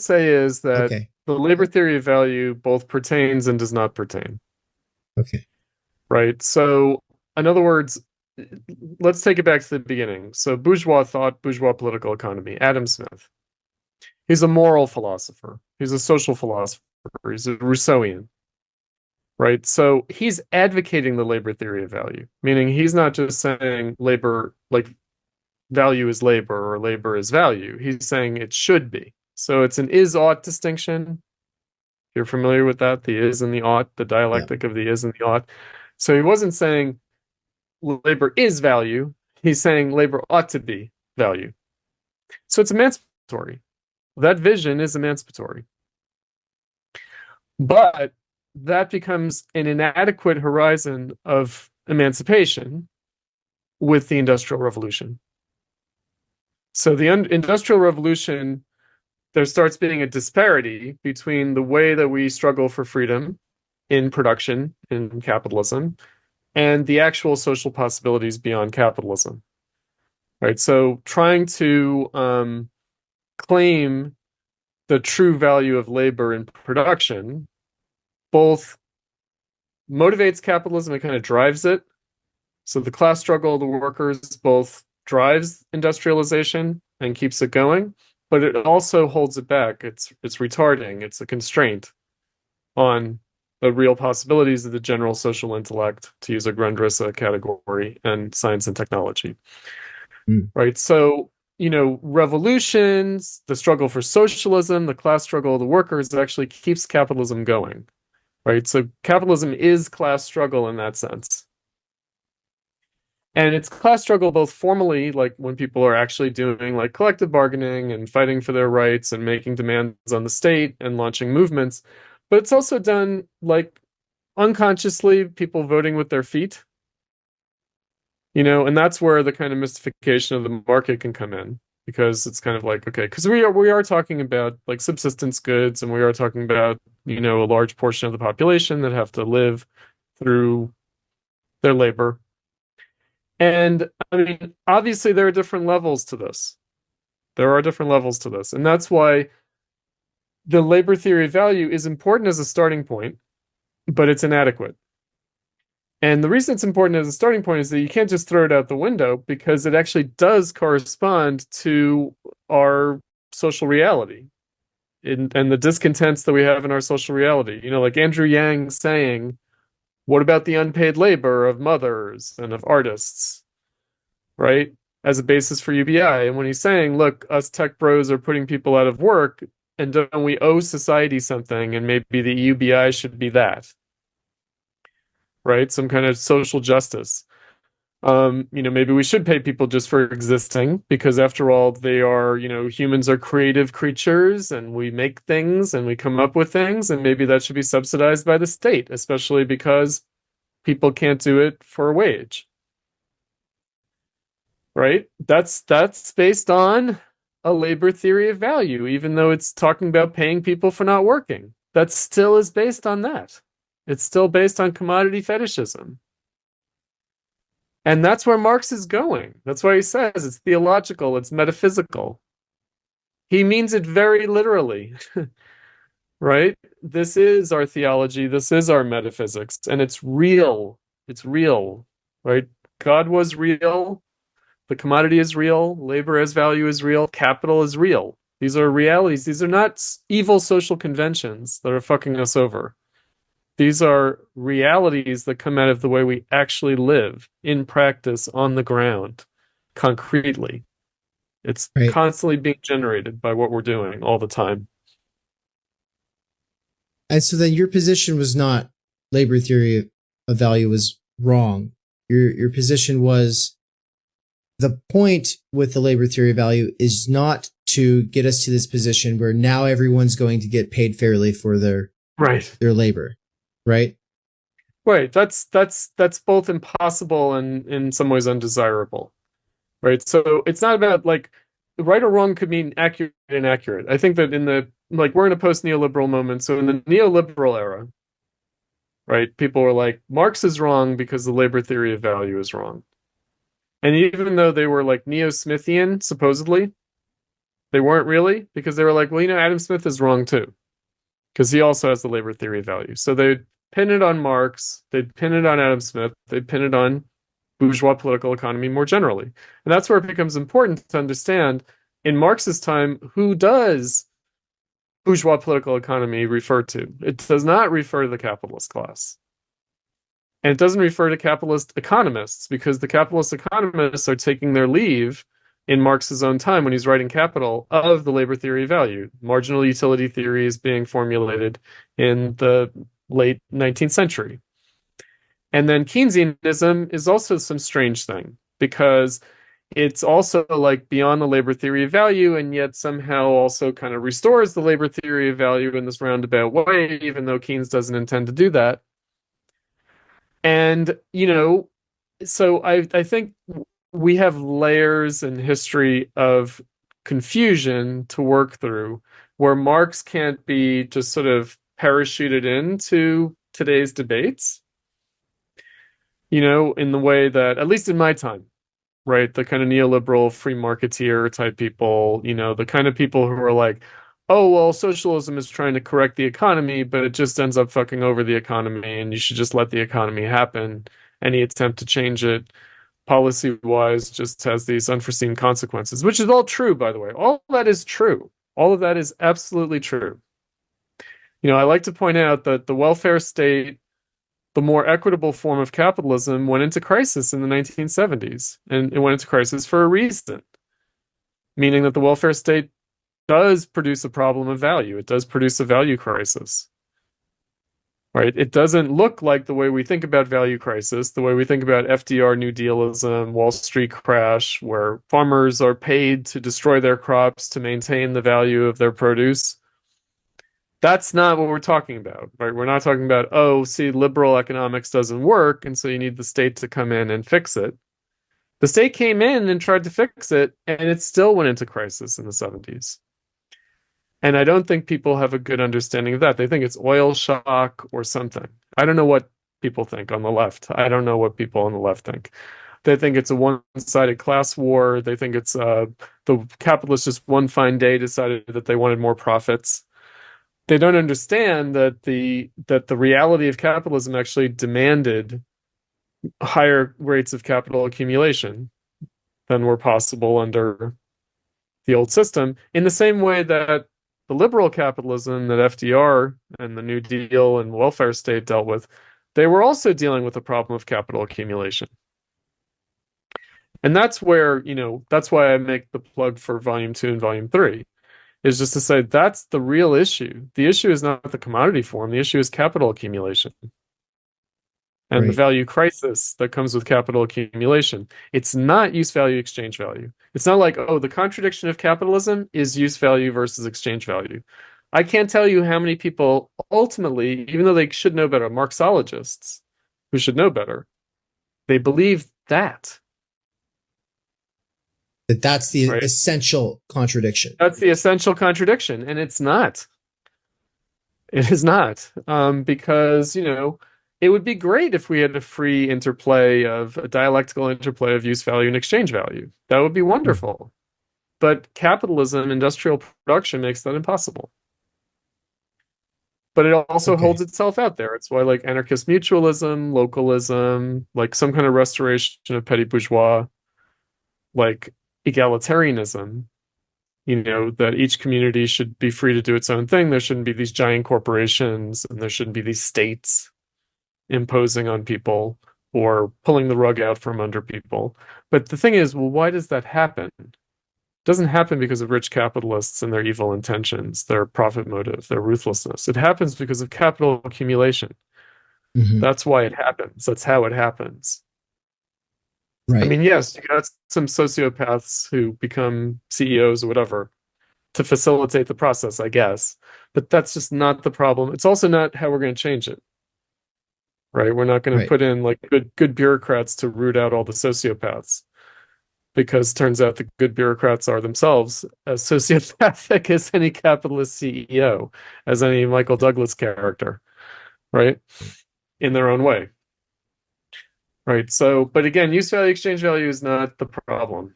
say is that Okay. the labor theory of value both pertains and does not pertain, Okay. right? So, in other words, let's take it back to the beginning. So, bourgeois thought, bourgeois political economy, Adam Smith. He's a moral philosopher, he's a social philosopher, he's a Rousseauian, right? So, he's advocating the labor theory of value, meaning he's not just saying labor, like value is labor or labor is value. He's saying it should be. So, it's an is ought distinction. You're familiar with that? The is and the ought, the Yeah. dialectic of the is and the ought. So he wasn't saying labor is value. He's saying labor ought to be value. So it's emancipatory. That vision is emancipatory. But that becomes an inadequate horizon of emancipation with the Industrial Revolution. So the Industrial Revolution, there starts being a disparity between the way that we struggle for freedom in production, in capitalism, and the actual social possibilities beyond capitalism. Right. So trying to claim the true value of labor in production both motivates capitalism and kind of drives it. So the class struggle of the workers both drives industrialization and keeps it going, but it also holds it back. It's retarding. It's a constraint on the real possibilities of the general social intellect, to use a Grundrisse category, and science and technology. Mm. Right? So, revolutions, the struggle for socialism, the class struggle of the workers actually keeps capitalism going. Right? So capitalism is class struggle in that sense. And it's class struggle both formally, like when people are actually doing like collective bargaining and fighting for their rights and making demands on the state and launching movements, but it's also done like unconsciously, people voting with their feet, and that's where the kind of mystification of the market can come in, because it's kind of like, okay, because we are talking about like subsistence goods, and we are talking about, a large portion of the population that have to live through their labor. And I mean, obviously there are different levels to this. There are different levels to this. And that's why the labor theory of value is important as a starting point, but it's inadequate. And the reason it's important as a starting point is that you can't just throw it out the window, because it actually does correspond to our social reality and the discontents that we have in our social reality. Like Andrew Yang saying, what about the unpaid labor of mothers and of artists, right? As a basis for UBI. And when he's saying, look, us tech bros are putting people out of work, and don't we owe society something? And maybe the UBI should be that, right? Some kind of social justice. Maybe we should pay people just for existing, because after all, they are, humans are creative creatures and we make things and we come up with things, and maybe that should be subsidized by the state, especially because people can't do it for a wage. Right? That's based on a labor theory of value, even though it's talking about paying people for not working. That still is based on that. It's still based on commodity fetishism. And that's where Marx is going. That's why he says it's theological, it's metaphysical. He means it very literally, right? This is our theology, this is our metaphysics, and it's real. It's real, right? God was real, the commodity is real, labor as value is real, capital is real. These are realities. These are not evil social conventions that are fucking us over. These are realities that come out of the way we actually live in practice on the ground, concretely. It's Right. constantly being generated by what we're doing all the time. And so then your position was not labor theory of value was wrong. Your position was the point with the labor theory of value is not to get us to this position where now everyone's going to get paid fairly for Right. their labor, right? Right. That's both impossible and in some ways undesirable. Right. So it's not about like right or wrong could mean accurate and inaccurate. I think that in the like we're in a post neoliberal moment. So in the neoliberal era, right, people were like, Marx is wrong because the labor theory of value is wrong. And even though they were like neo-Smithian, supposedly, They weren't really, because they were like, well, Adam Smith is wrong too, because he also has the labor theory of value. So they'd pin it on Marx, they'd pin it on Adam Smith, they'd pin it on bourgeois political economy more generally. And that's where it becomes important to understand in Marx's time, who does bourgeois political economy refer to? It does not refer to the capitalist class. And it doesn't refer to capitalist economists, because the capitalist economists are taking their leave in Marx's own time when he's writing Capital of the labor theory of value. Marginal utility theory is being formulated in the late 19th century. And then Keynesianism is also some strange thing, because it's also like beyond the labor theory of value, and yet somehow also kind of restores the labor theory of value in this roundabout way, even though Keynes doesn't intend to do that. And, so I think we have layers in history of confusion to work through, where Marx can't be just sort of parachuted into today's debates, in the way that, at least in my time, right, the kind of neoliberal free marketeer type people, the kind of people who are like, oh, well, socialism is trying to correct the economy, but it just ends up fucking over the economy, and you should just let the economy happen. Any attempt to change it policy-wise just has these unforeseen consequences, which is all true, by the way. All of that is true. All of that is absolutely true. I like to point out that the welfare state, the more equitable form of capitalism, went into crisis in the 1970s, and it went into crisis for a reason, meaning that the welfare state does produce a problem of value. It does produce a value crisis, right? It doesn't look like the way we think about value crisis, the way we think about FDR New Dealism, Wall Street crash, where farmers are paid to destroy their crops to maintain the value of their produce. That's not what we're talking about, right? We're not talking about, oh, see, liberal economics doesn't work, and so you need the state to come in and fix it. The state came in and tried to fix it, and it still went into crisis in the 70s. And I don't think people have a good understanding of that. They think it's oil shock or something. I don't know what people think on the left. I don't know what people on the left think. They think it's a one-sided class war. They think it's the capitalists just one fine day decided that they wanted more profits. They don't understand that the reality of capitalism actually demanded higher rates of capital accumulation than were possible under the old system, in the same way that the liberal capitalism that FDR and the New Deal and welfare state dealt with, they were also dealing with the problem of capital accumulation. And that's where, that's why I make the plug for Volume 2 and Volume 3, is just to say that's the real issue. The issue is not the commodity form, the issue is capital accumulation. And the value crisis that comes with capital accumulation. It's not use value, exchange value. It's not like, oh, the contradiction of capitalism is use value versus exchange value. I can't tell you how many people ultimately, even though they should know better, Marxologists who should know better, they believe that. That's the essential contradiction. That's the essential contradiction, and it's not. It is not, because, it would be great if we had a free interplay of a dialectical interplay of use value and exchange value. That would be wonderful. But capitalism, industrial production makes that impossible. But it also holds itself out there. It's why like anarchist mutualism, localism, like some kind of restoration of petty bourgeois, like egalitarianism, that each community should be free to do its own thing. There shouldn't be these giant corporations, and there shouldn't be these states imposing on people or pulling the rug out from under people. But the thing is, well, why does that happen? It doesn't happen because of rich capitalists and their evil intentions, their profit motive, their ruthlessness. It happens because of capital accumulation. Mm-hmm. That's why it happens. That's how it happens. Right. I mean, yes, you got some sociopaths who become CEOs or whatever to facilitate the process, I guess. But that's just not the problem. It's also not how we're going to change it. Right? We're not going to put in like good bureaucrats to root out all the sociopaths, because it turns out the good bureaucrats are themselves as sociopathic as any capitalist CEO, as any Michael Douglas character, right? In their own way. Right. So, but again, use value, exchange value is not the problem.